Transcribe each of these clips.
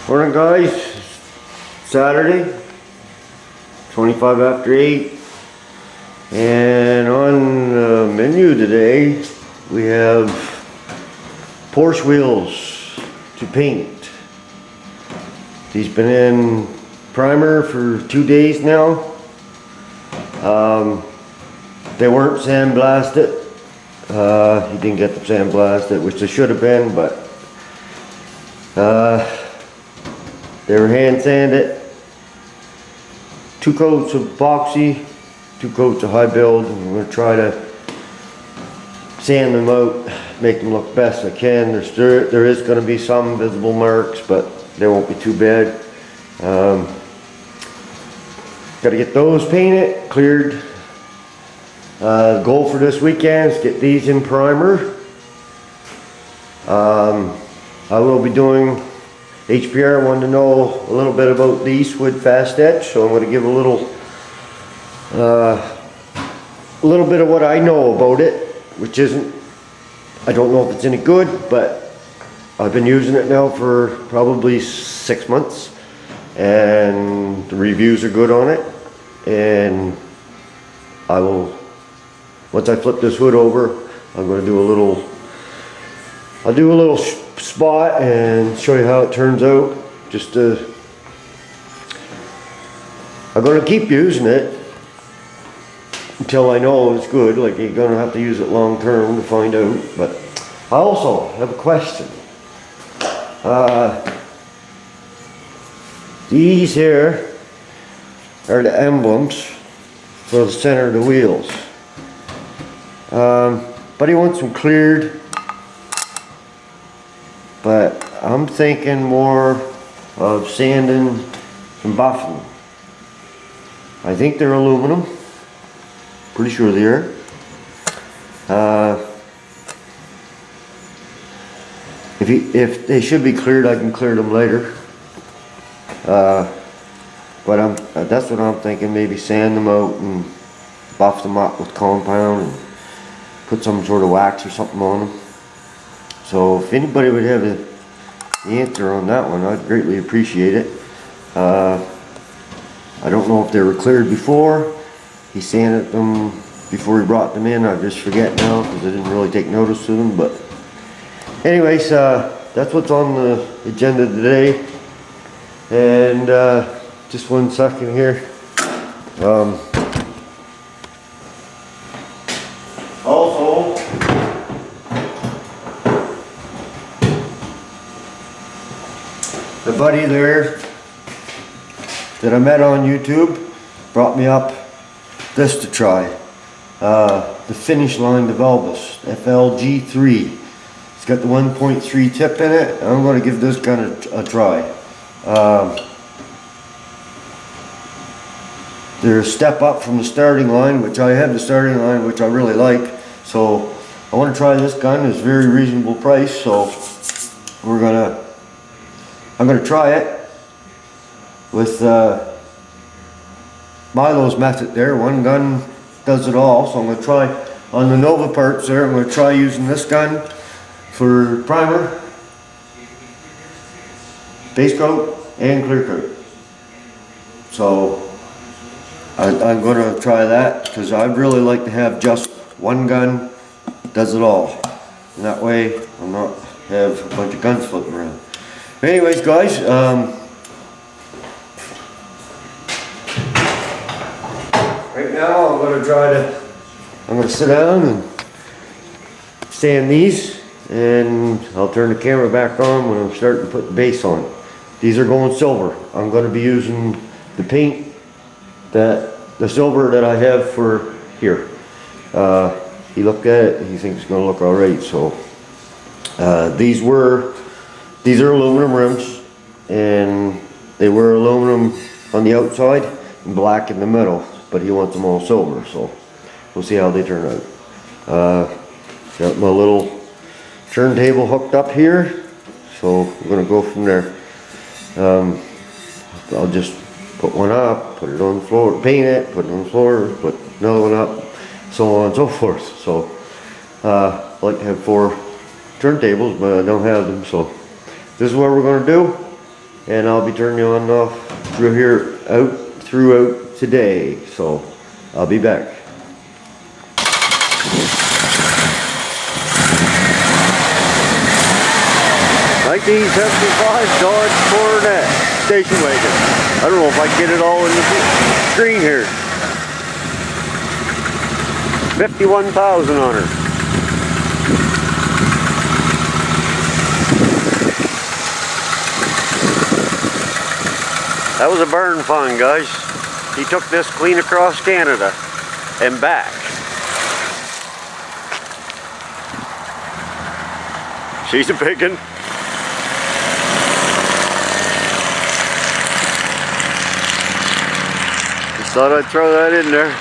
Morning guys, Saturday, 25 after 8, and on the menu today we have Porsche wheels to paint. These been in primer for 2 days now. They weren't sandblasted. He didn't get them sandblasted, which they should have been, but they were hand sanded. 2 coats of epoxy, 2 coats of high build, and I'm going to try to sand them out, make them look best I can. There is going to be some visible marks, but they won't be too bad. Got to get those painted, cleared. The goal for this weekend is to get these in primer. I will be doing HPR. Wanted to know a little bit about the Eastwood Fast Etch, so I'm going to give a little bit of what I know about it, which isn't, I don't know if it's any good, but I've been using it now for probably 6 months, and the reviews are good on it. And I will, once I flip this hood over, I'm going to do a little, I'll do a little spot and show you how it turns out. Just I'm going to keep using it until I know it's good. Like, you're going to have to use it long term to find out. But I also have a question. These here are the emblems for the center of the wheels. But he wants them cleared, but I'm thinking more of sanding and buffing. I think they're aluminum, pretty sure they are. If they should be cleared, I can clear them later. But that's what I'm thinking, maybe sand them out and buff them up with compound and put some sort of wax or something on them. So if anybody would have the answer on that one, I'd greatly appreciate it. I don't know if they were cleared before. He sanded them before he brought them in. I just forget now because I didn't really take notice of them. But anyways, that's what's on the agenda today. And just 1 second here. Also, the buddy there that I met on YouTube brought me up this to try. The Finish Line Developus FLG3. It's got the 1.3 tip in it. I'm going to give this gun a try. They're a step up from the starting line, which I have the starting line, which I really like. So I want to try this gun. It's a very reasonable price, so I'm gonna try it with Milo's method there. One gun does it all, so I'm gonna try on the Nova parts there. I'm gonna try using this gun for primer, base coat, and clear coat. So I'm going to try that because I'd really like to have just one gun does it all, and that way I'll not have a bunch of guns floating around. But anyways guys, right now I'm going to sit down and sand these, and I'll turn the camera back on when I'm starting to put the base on. These are going silver. I'm going to be using the paint, the silver that I have for here. He looked at it, he thinks it's going to look alright. So these are aluminum rims, and they were aluminum on the outside and black in the middle, but he wants them all silver, so we'll see how they turn out. Got my little turntable hooked up here, so we're going to go from there. I'll just put one up, put it on the floor, paint it, put it on the floor, put another one up, so on and so forth. So I like to have 4 turntables, but I don't have them, so this is what we're going to do, and I'll be turning on and off throughout today. So I'll be back. '75 Dodge Coronet station wagon. I don't know if I can get it all in the screen here. 51,000 on her. That was a burn fun, guys. He took this clean across Canada and back. She's a big one. Just thought I'd throw that in there.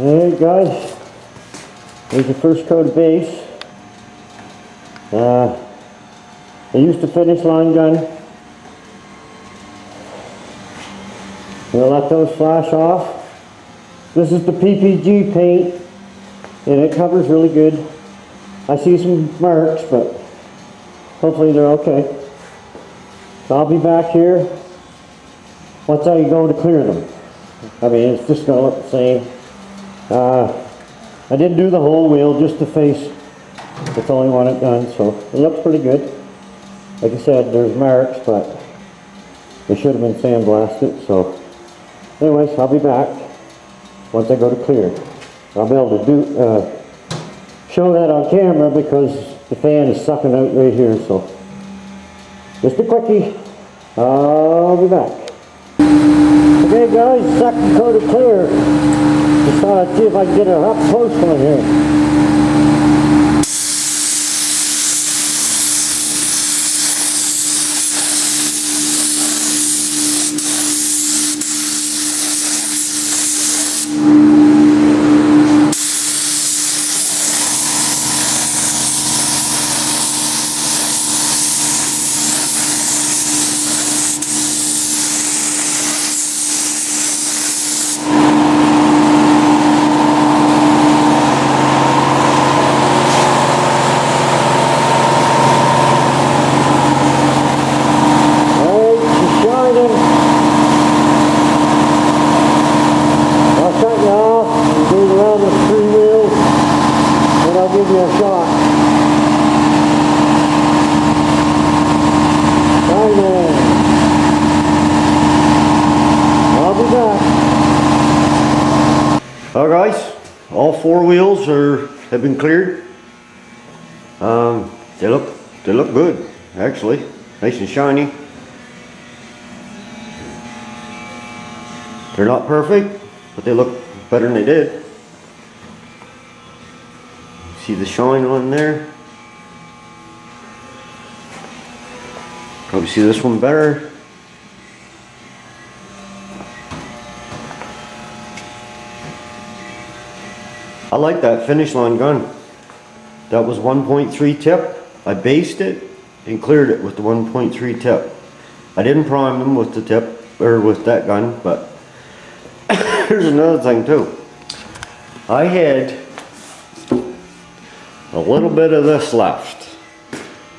Alright guys, here's the first coat of base. I used the finish line gun. I'm going to let those flash off. This is the PPG paint and it covers really good. I see some marks, but hopefully they're okay. So I'll be back here once I go to clear them. I mean, it's just gonna look the same. I didn't do the whole wheel, just the face. That's all I want it done, so it looks pretty good. Like I said, there's marks, but they should have been sandblasted. So anyways, I'll be back once I go to clear. I'll be able to show that on camera because the fan is sucking out right here. So just a quickie. I'll be back. Okay guys, second coat of clear. Just thought I'd see if I can get a up close one here. Alright guys, all four wheels have been cleared. They look good actually, nice and shiny. They're not perfect, but they look better than they did. See the shine on there? Probably see this one better. I like that finish line gun. That was 1.3 tip. I based it and cleared it with the 1.3 tip. I didn't prime them with the tip, or with that gun, but here's another thing too. I had a little bit of this left.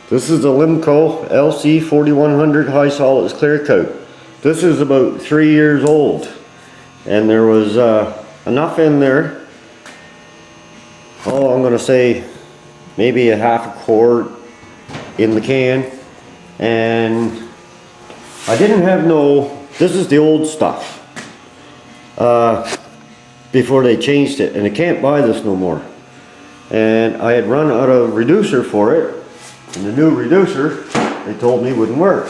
This is the Limco LC 4100 high solids clear coat. This is about 3 years old, and there was enough in there. Oh, I'm gonna say maybe a half a quart in the can, and I didn't have this is the old stuff before they changed it, and I can't buy this no more. And I had run out of reducer for it, and the new reducer they told me wouldn't work.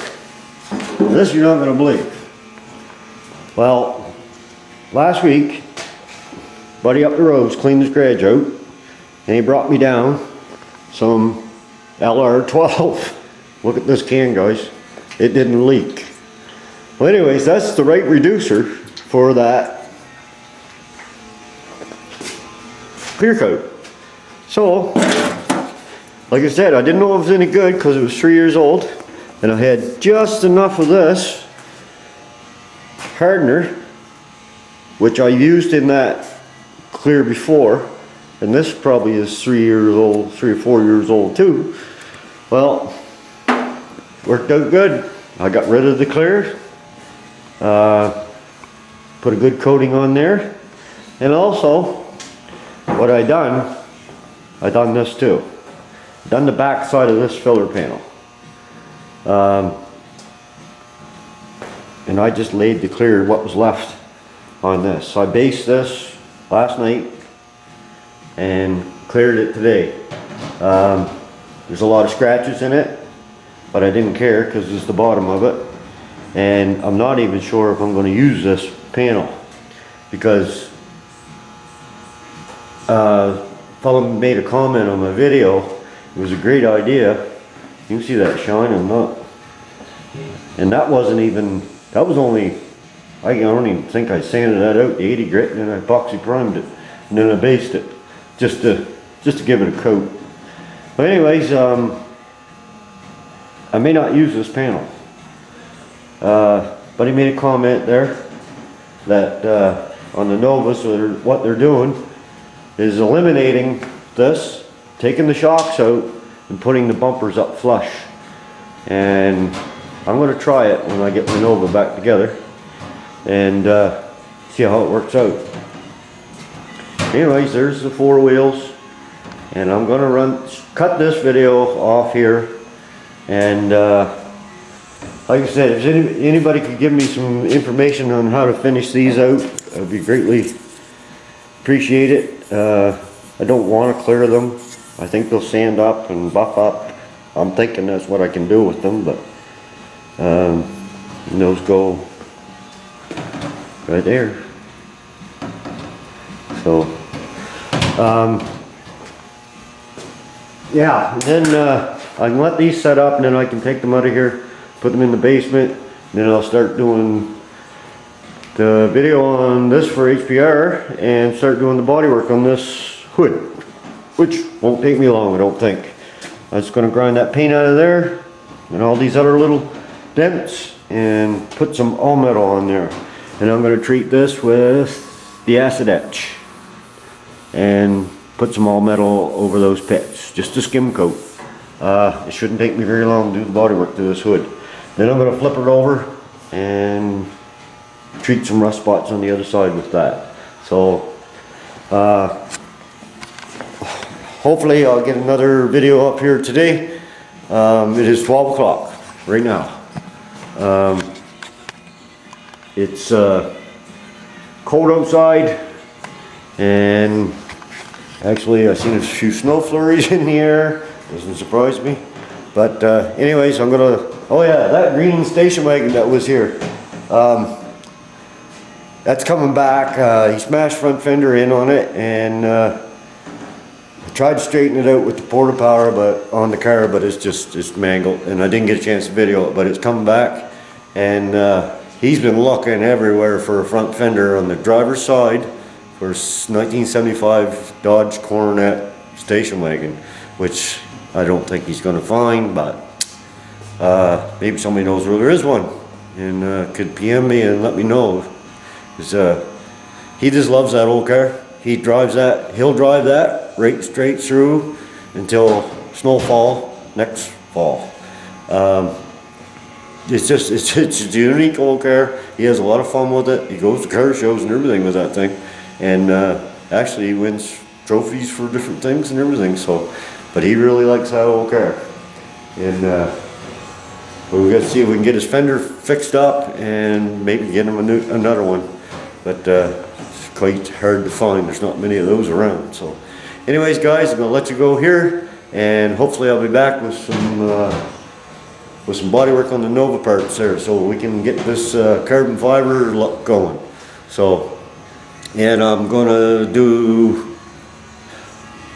This you're not gonna believe. Well, last week, buddy up the road's cleaned his garage out, and he brought me down some LR12. Look at this can, guys. It didn't leak. Well, anyways, that's the right reducer for that clear coat. So, like I said, I didn't know it was any good because it was 3 years old, and I had just enough of this hardener, which I used in that clear before. And this probably is 3 years old, 3 or 4 years old too. Well, worked out good. I got rid of the clear, put a good coating on there, and also what I done this too. Done the back side of this filler panel, and I just laid the clear what was left on this. So I based this last night and cleared it today. There's a lot of scratches in it, but I didn't care because it's the bottom of it, and I'm not even sure if I'm going to use this panel because fellow made a comment on my video. It was a great idea. You can see that shine and not, and that wasn't even, that was only, I don't even think I sanded that out to 80 grit, and then I epoxy primed it, and then I based it just to give it a coat. But anyways, I may not use this panel, but he made a comment there that on the Novus, what they're doing is eliminating this, taking the shocks out and putting the bumpers up flush. and I'm going to try it when I get my Nova back together and see how it works out. Anyways, there's the 4 wheels, and I'm going to cut this video off here, and like I said, if anybody could give me some information on how to finish these out, I'd be greatly appreciate it. I don't want to clear them. I think they'll sand up and buff up. I'm thinking that's what I can do with them, but those go right there. So yeah, then I can let these set up, and then I can take them out of here, put them in the basement, and then I'll start doing the video on this for HPR and start doing the bodywork on this hood, which won't take me long, I don't think. I'm just going to grind that paint out of there and all these other little dents and put some all metal on there. And I'm going to treat this with the acid etch and put some all metal over those pits, just a skim coat. It shouldn't take me very long to do the bodywork to this hood. Then I'm going to flip it over and treat some rust spots on the other side with that. So hopefully I'll get another video up here today. It is 12 o'clock right now. It's cold outside, and actually I seen a few snow flurries in the air. Doesn't surprise me. But anyways, I'm gonna, oh yeah, that green station wagon that was here, that's coming back. He smashed front fender in on it, and I tried to straighten it out with the porta power but on the car, but it's mangled, and I didn't get a chance to video it, but it's coming back. And he's been looking everywhere for a front fender on the driver's side for 1975 Dodge Coronet station wagon, which I don't think he's going to find, but maybe somebody knows where there is one, and could PM me and let me know. Because he just loves that old car. He drives that, he'll drive that right straight through until snowfall next fall. It's a unique old car. He has a lot of fun with it. He goes to car shows and everything with that thing, and actually he wins trophies for different things and everything. So, but he really likes that old car, and we got to see if we can get his fender fixed up and maybe get him another one. But it's quite hard to find. There's not many of those around. So, anyways, guys, I'm gonna let you go here, and hopefully I'll be back with some body work on the Nova parts there, so we can get this carbon fiber look going. So, and I'm gonna do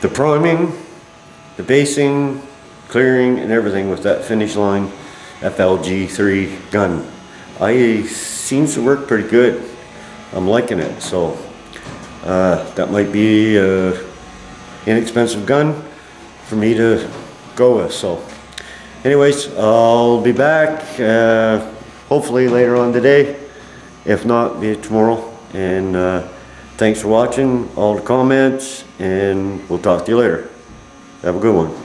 the priming, the basing, clearing, and everything with that Finish Line FLG3 gun. Seems to work pretty good. I'm liking it, so that might be an inexpensive gun for me to go with. So anyways, I'll be back hopefully later on today, if not, be tomorrow. And thanks for watching all the comments, and we'll talk to you later. Have a good one.